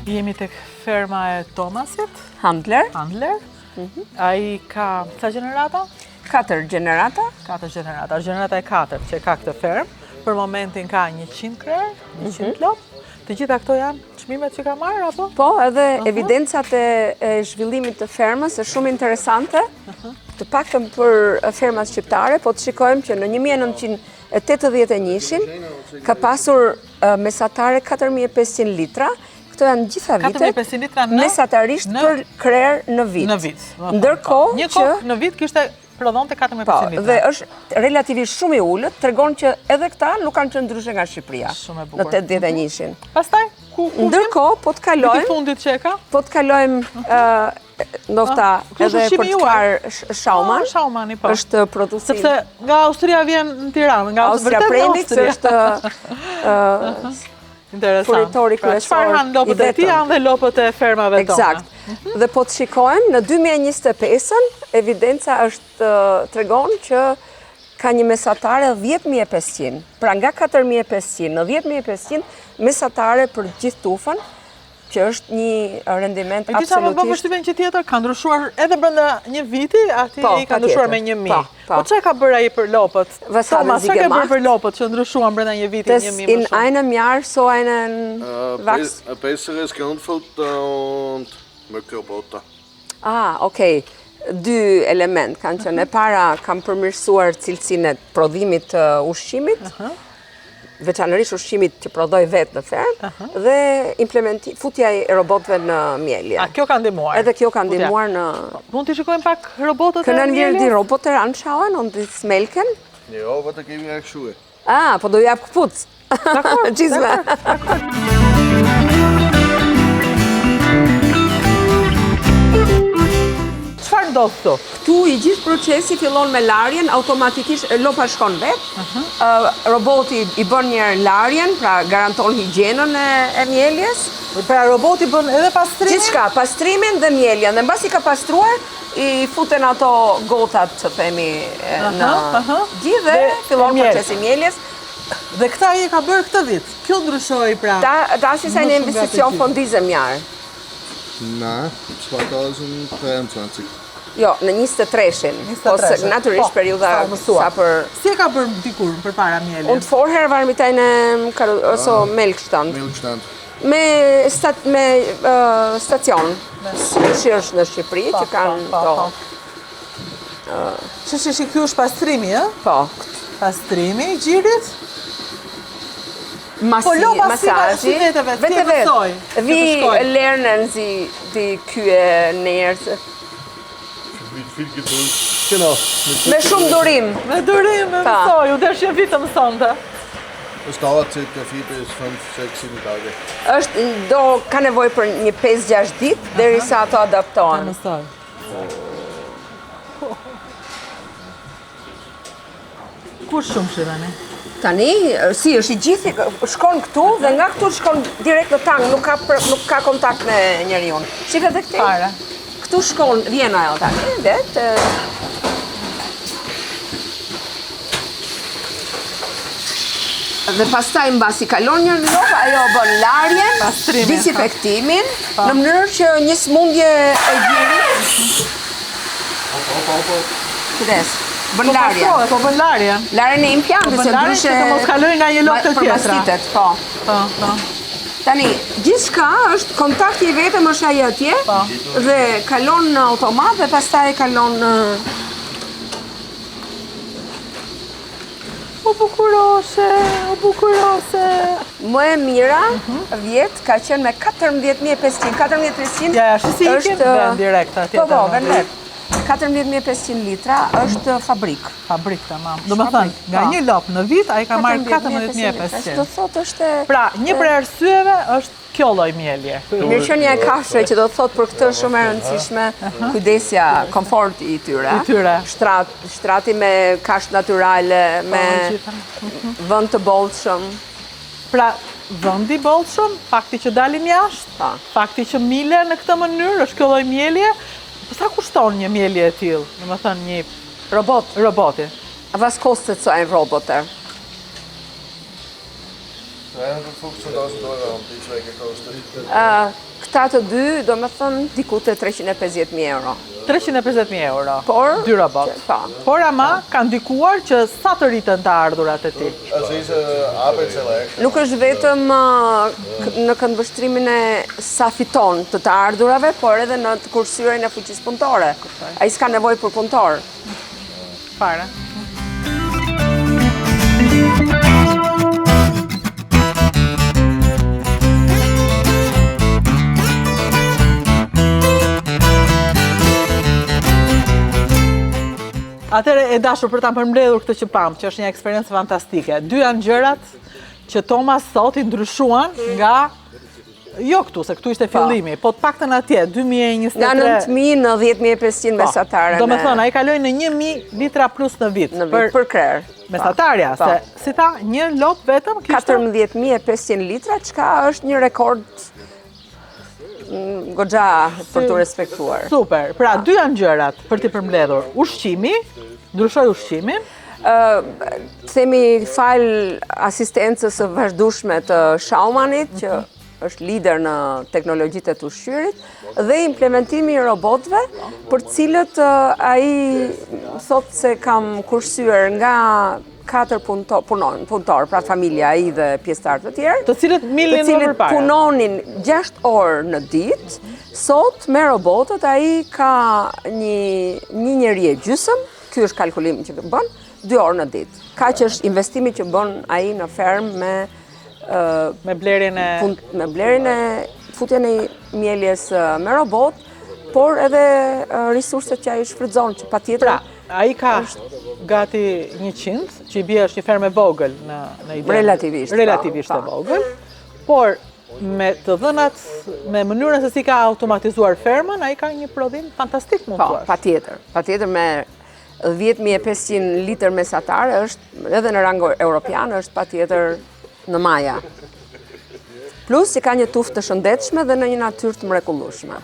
Jemi tek ferma e Tomasit. Handler. Ai ka sa gjenerata? 4 gjenerata. 4 gjenerata. Gjenerata e 4 që ka këtë fermë. Për momentin ka 100 krerë, 100 lop. Të gjitha këto janë çmimet që ka marrë apo? Po, edhe evidencat e zhvillimit të fermës është shumë interesante. Të paktën për fermat shqiptare, po të shikojmë që në 1981 ka pasur mesatare 4500 litra. Këto janë gjitha vitet, 4500 litra mesatarisht për krerë në vit. Ndërkohë që në vit kishte prodhonte 4500 litra. Dhe është relativisht shumë i ulët, tregon që edhe këta nuk kanë qenë ndryshe nga Shqipëria në 81-shin. Pastaj ndërkohë po të kalojmë fundit që e ka? Po të kalojmë ndoshta edhe për të parë Schaumann. Schaumani po. Është produksi. Sepse nga Austria vjen në Tiranë, nga Austria Premix është interesant. Çfarë hanë lopët e tij janë dhe lopët e fermave tona. Eksakt. Dhe po të shikojmë në 2025-ën, evidenca është tregon që ka një mesatare 10.500. Pra nga 4.500 në 10.500 mesatare për gjithë tufën, që është një rendiment absolutisht. E disa më bë përshtypjen që tjetër ka ndryshuar edhe brenda një viti, aty ka ndryshuar me 1000. Po çfarë ka bërë ai për lopët? Thomas, çfarë ka bërë për lopët që ndryshuan brenda një viti 1000 më shumë? In einem Jahr so einen Wachs. Ein besseres Grundfutter und Mückeroboter. Okay. 2 element kanë qenë. E para kam përmirësuar cilësinë e prodhimit të ushqimit. Veçanërisht ushqimit që prodhoj vetë në fermë, dhe futja e robotëve në mjelje. Kjo ka ndihmuar. Edhe kjo ka ndihmuar në... Mund të shikojmë pak robotët e Können wir mjeljes? die Roboter anschauen und das melken? Ja, aber da gebe ich euch Schuhe. Po do jap këpuc. Gjizme. Çfarë ndodh këtu? Këtu i gjithë procesi fillon me larjen, automatikisht lopa shkon vetë. Roboti i bën një larjen, pra garanton higjienën e mjeljes. Pra roboti bën edhe pastrimin? Gjithçka, pastrimin dhe mjeljen. Dhe mbasi ka pastruar, i futen ato gotat, që themi, në gjithë dhe fillon procesi mjeljes. Dhe këta i ka bërë këtë vit. Kjo ndryshoi pra. Das ist eine Investition von diesem Jahr. Nein, 2023. Jo, në 23-shin. Po natyrisht periudha sa për... Si e ka bërë dikur përpara mjeljes? Und vorher war mit einem Melkstand. Milchstand. Me stacion. Që është në Shqipëri, që kanë to. Që ky është pastrimi, ë? Po. Pastrimi i gjirit? Massaji. Vetë. Vi lernen sie die Kühe näher. Mit viel Geduld. Genau. Me shumë durim. Me durim, me mësoj, u dërshje vitë mësonte. Es dauert circa 4 bis 5, 6, 7 Tage. Ka nevoj për një 5-6 ditë, derisa ato adaptohen. Mësoj. Kur shumë shirani? Tani, si është i gjithi, shkon këtu dhe nga këtu shkon direkt në tang, nuk ka kontakt me njeriun. Shqipe dhe këti? Pare. Këtu shkon, vjen ajo tani, vetë. Dhe pastaj mbasi kalon një lopë, ajo bën larjen, disinfektimin, në mënyrë që një smundje e gjirit. Kujdes. Bën larje. Po bën larje. Larjen e implantit, se ndryshe... Që mos kaloj nga një lokë të tjetra. Për mastitet, po. Tani, gjithçka është, kontakti i vetëm është ai atje, dhe kalon në automat dhe pastaj kalon në... O bukurose. Më e mira, vjet, ka qenë me 14.500. 14.500 Ja, shisi ikin vend direkt atje. Po, vend vetë. 14.500 litra është fabrik. Fabrik, tamam. Do më thënë, nga një lop në vit, a i ka marrë 14.500. Do thot është... Pra, një prej arsyeve është kjo lloj mjelje. Mirëqenia e kafshëve që do të thot për këtë shumë e rëndësishme, kujdesja, komforti i tyre. Shtrati me kafshë natyrale, me vend të bollshëm. Pra, vendi i bollshëm, fakti që dalin jashtë, fakti që mile në këtë mënyrë, është kjo lloj mjelje. Sa kushton një mjelje e tillë? Domethënë një roboti. Was kostet so ein Roboter? $315.000 om die 2 gekostet. Këta të dy, do me thënë, diku të 350.000 euro. 350.000 euro. Por, dy robot. Por ama kanë ndikuar që sa të rritën të ardhurat e tij. Deze arbeidselaar. Nuk është vetëm në këndvështrimin e sa fiton të ardhurave, por edhe në të kursyerin e fuqisë punëtore. Ai s'ka nevojë për punëtor. Fare. Atëre e dashur për ta përmbledhur këtë që pam, që është një eksperiencë fantastike. Dy janë gjërat që Thomas sot i ndryshuan nga jo këtu, se këtu ishte fillimi, po të paktën atje 2023. Nga 9.000 në 10.500 mesatare. Do me thonë, ai kaloi në 1.000 litra plus në vit. Në vit për krerë. Mesatarja, se si tha, një lot vetëm kishte 14.500 litra, çka është një rekord goxha për të respektuar. Super. Pra, dy janë gjërat për t'i përmbledhur. Ushqimi, ndryshoi ushqimin. Themi fal asistencës së vazhdueshme të Schaumanit, që është lider në teknologjitë të ushqyerit, dhe implementimi i robotëve, për cilët ai thotë se kam kursyer nga 4 punëtor, pra familja ai dhe pjesëtarë të tjerë, të cilët milin më përpara. Punonin 6 orë në ditë, sot me robotët ai ka një njeri e gjysmë, ky është kalkulimi që bën, 2 orë në ditë. Kaq është investimi që bën ai në fermë me blerjen e futjen e mieljes me robot, por edhe resurset që ai shfrytëzon, që patjetër. Pra, ai ka gati 100, që i bie është një fermë e vogël në ide. Relativisht e vogël, por me të dhënat, me mënyrën se si ka automatizuar fermën, ai ka një prodhim fantastik, mund thua. Patjetër me 10.500 litër mesatare është edhe në rang europian është patjetër në maja. Plus që ka një tuftë të shëndetshme dhe në një natyrë të mrekullueshme.